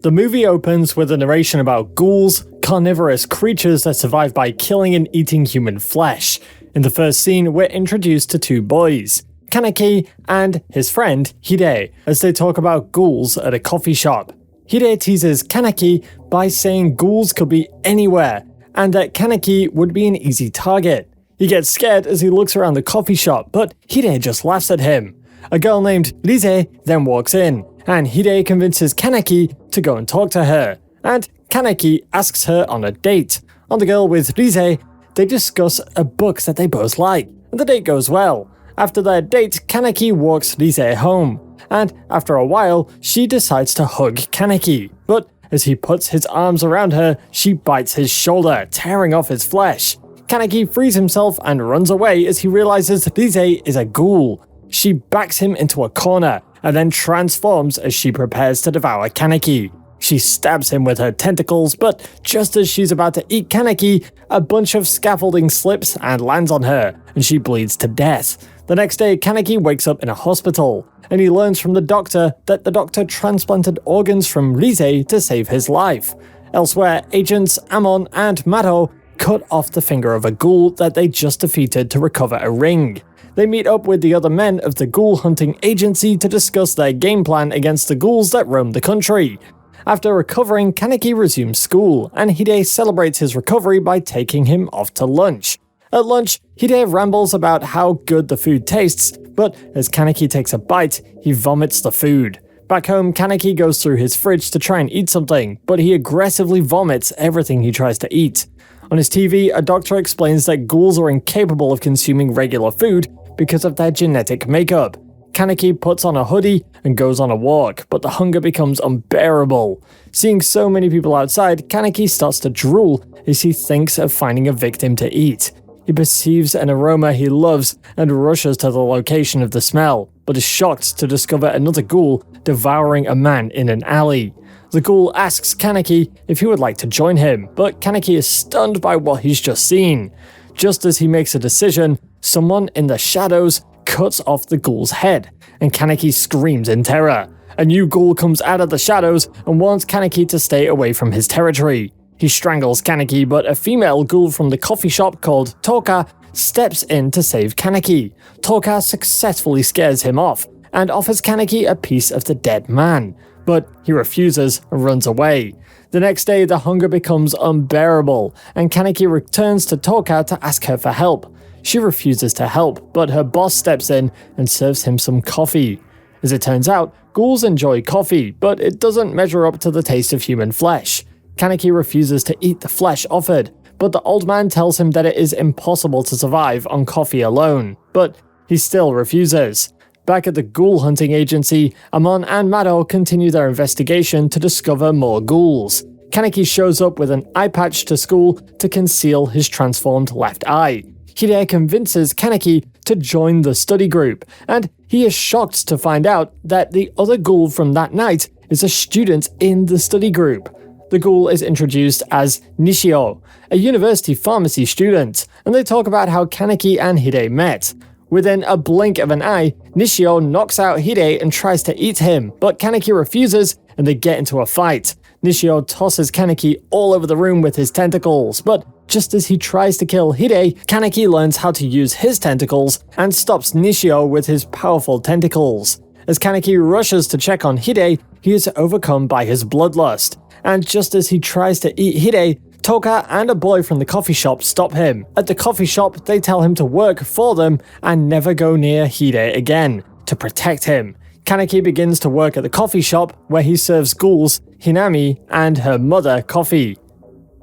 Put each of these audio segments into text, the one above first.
The movie opens with a narration about ghouls, carnivorous creatures that survive by killing and eating human flesh. In the first scene, we're introduced to two boys, Kaneki and his friend Hide, as they talk about ghouls at a coffee shop. Hide teases Kaneki by saying ghouls could be anywhere, and that Kaneki would be an easy target. He gets scared as he looks around the coffee shop, but Hide just laughs at him. A girl named Rise then walks in, and Hide convinces Kaneki to go and talk to her, and Kaneki asks her on a date. On the girl with Rise, they discuss a book that they both like, and the date goes well. After their date, Kaneki walks Rise home, and after a while, she decides to hug Kaneki, but as he puts his arms around her, she bites his shoulder, tearing off his flesh. Kaneki frees himself and runs away as he realizes Rise is a ghoul. She backs him into a corner, and then transforms as she prepares to devour Kaneki. She stabs him with her tentacles, but just as she's about to eat Kaneki, a bunch of scaffolding slips and lands on her, and she bleeds to death. The next day, Kaneki wakes up in a hospital, and he learns from the doctor that the doctor transplanted organs from Rise to save his life. Elsewhere, agents Amon and Mado cut off the finger of a ghoul that they just defeated to recover a ring. They meet up with the other men of the ghoul hunting agency to discuss their game plan against the ghouls that roam the country. After recovering, Kaneki resumes school, and Hide celebrates his recovery by taking him off to lunch. At lunch, Hide rambles about how good the food tastes, but as Kaneki takes a bite, he vomits the food. Back home, Kaneki goes through his fridge to try and eat something, but he aggressively vomits everything he tries to eat. On his TV, a doctor explains that ghouls are incapable of consuming regular food because of their genetic makeup. Kaneki puts on a hoodie and goes on a walk, but the hunger becomes unbearable. Seeing so many people outside, Kaneki starts to drool as he thinks of finding a victim to eat. He perceives an aroma he loves and rushes to the location of the smell, but is shocked to discover another ghoul devouring a man in an alley. The ghoul asks Kaneki if he would like to join him, but Kaneki is stunned by what he's just seen. Just as he makes a decision, someone in the shadows cuts off the ghoul's head, and Kaneki screams in terror. A new ghoul comes out of the shadows and warns Kaneki to stay away from his territory. He strangles Kaneki, but a female ghoul from the coffee shop called Tôkyô steps in to save Kaneki. Tôkyô successfully scares him off, and offers Kaneki a piece of the dead man, but he refuses and runs away. The next day, the hunger becomes unbearable, and Kaneki returns to Tôkyô to ask her for help. She refuses to help, but her boss steps in and serves him some coffee. As it turns out, ghouls enjoy coffee, but it doesn't measure up to the taste of human flesh. Kaneki refuses to eat the flesh offered, but the old man tells him that it is impossible to survive on coffee alone, but he still refuses. Back at the ghoul hunting agency, Amon and Mado continue their investigation to discover more ghouls. Kaneki shows up with an eye patch to school to conceal his transformed left eye. Hide convinces Kaneki to join the study group, and he is shocked to find out that the other ghoul from that night is a student in the study group. The ghoul is introduced as Nishio, a university pharmacy student, and they talk about how Kaneki and Hide met. Within a blink of an eye, Nishio knocks out Hide and tries to eat him, but Kaneki refuses and they get into a fight. Nishio tosses Kaneki all over the room with his tentacles, but just as he tries to kill Hide, Kaneki learns how to use his tentacles and stops Nishio with his powerful tentacles. As Kaneki rushes to check on Hide, he is overcome by his bloodlust, and just as he tries to eat Hide, Tôkyô and a boy from the coffee shop stop him. At the coffee shop, they tell him to work for them and never go near Hide again, to protect him. Kaneki begins to work at the coffee shop, where he serves ghouls, Hinami, and her mother coffee.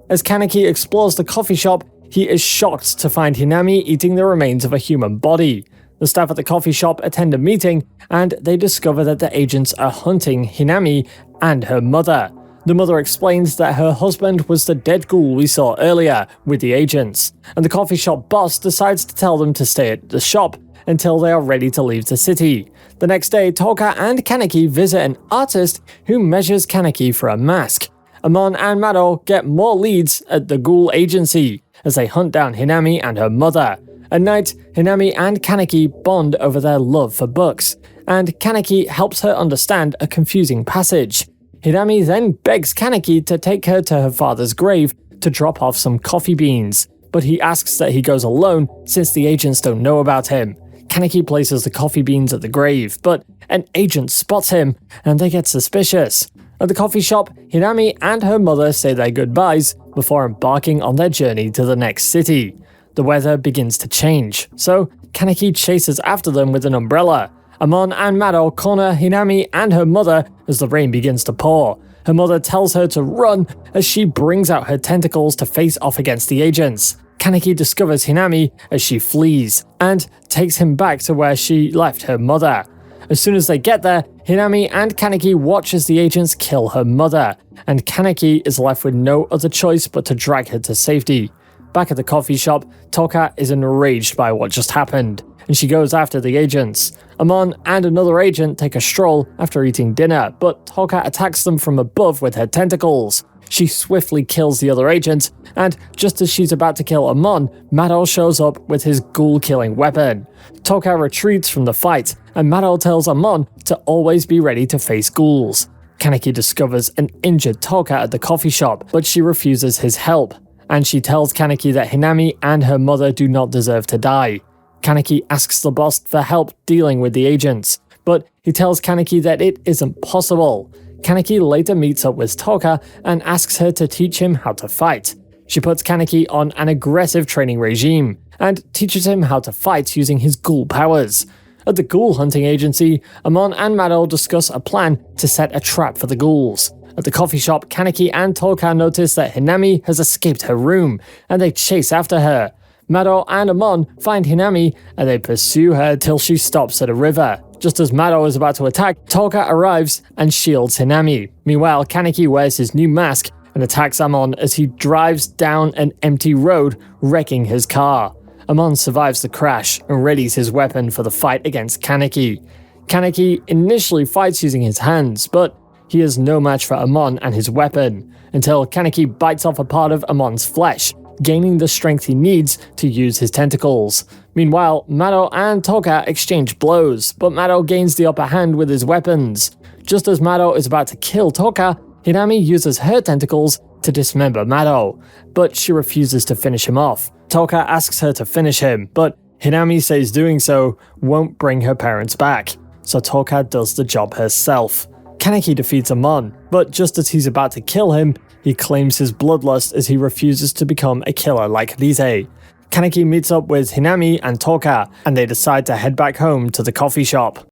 As Kaneki explores the coffee shop, he is shocked to find Hinami eating the remains of a human body. The staff at the coffee shop attend a meeting, and they discover that the agents are hunting Hinami and her mother. The mother explains that her husband was the dead ghoul we saw earlier with the agents, and the coffee shop boss decides to tell them to stay at the shop until they are ready to leave the city. The next day, Tôkyô and Kaneki visit an artist who measures Kaneki for a mask. Amon and Mado get more leads at the ghoul agency as they hunt down Hinami and her mother. At night, Hinami and Kaneki bond over their love for books, and Kaneki helps her understand a confusing passage. Hinami then begs Kaneki to take her to her father's grave to drop off some coffee beans, but he asks that he goes alone since the agents don't know about him. Kaneki places the coffee beans at the grave, but an agent spots him and they get suspicious. At the coffee shop, Hinami and her mother say their goodbyes before embarking on their journey to the next city. The weather begins to change, so Kaneki chases after them with an umbrella. Amon and Mado corner Hinami and her mother as the rain begins to pour. Her mother tells her to run as she brings out her tentacles to face off against the agents. Kaneki discovers Hinami as she flees and takes him back to where she left her mother. As soon as they get there, Hinami and Kaneki watch as the agents kill her mother, and Kaneki is left with no other choice but to drag her to safety. Back at the coffee shop, Tôkyô is enraged by what just happened, and she goes after the agents. Amon and another agent take a stroll after eating dinner, but Tôkyô attacks them from above with her tentacles. She swiftly kills the other agent, and just as she's about to kill Amon, Mado shows up with his ghoul-killing weapon. Tôkyô retreats from the fight, and Mado tells Amon to always be ready to face ghouls. Kaneki discovers an injured Tôkyô at the coffee shop, but she refuses his help, and she tells Kaneki that Hinami and her mother do not deserve to die. Kaneki asks the boss for help dealing with the agents, but he tells Kaneki that it isn't possible. Kaneki later meets up with Tôkyô and asks her to teach him how to fight. She puts Kaneki on an aggressive training regime and teaches him how to fight using his ghoul powers. At the ghoul hunting agency, Amon and Mado discuss a plan to set a trap for the ghouls. At the coffee shop, Kaneki and Tôkyô notice that Hinami has escaped her room, and they chase after her. Mado and Amon find Hinami, and they pursue her till she stops at a river. Just as Mado is about to attack, Tôkyô arrives and shields Hinami. Meanwhile, Kaneki wears his new mask and attacks Amon as he drives down an empty road, wrecking his car. Amon survives the crash and readies his weapon for the fight against Kaneki. Kaneki initially fights using his hands, but he is no match for Amon and his weapon, until Kaneki bites off a part of Amon's flesh, gaining the strength he needs to use his tentacles. Meanwhile, Mado and Tôkyô exchange blows, but Mado gains the upper hand with his weapons. Just as Mado is about to kill Tôkyô, Hinami uses her tentacles to dismember Mado, but she refuses to finish him off. Tôkyô asks her to finish him, but Hinami says doing so won't bring her parents back, so Tôkyô does the job herself. Kaneki defeats Amon, but just as he's about to kill him, he claims his bloodlust as he refuses to become a killer like Lise. Kaneki meets up with Hinami and Tôkyô, and they decide to head back home to the coffee shop.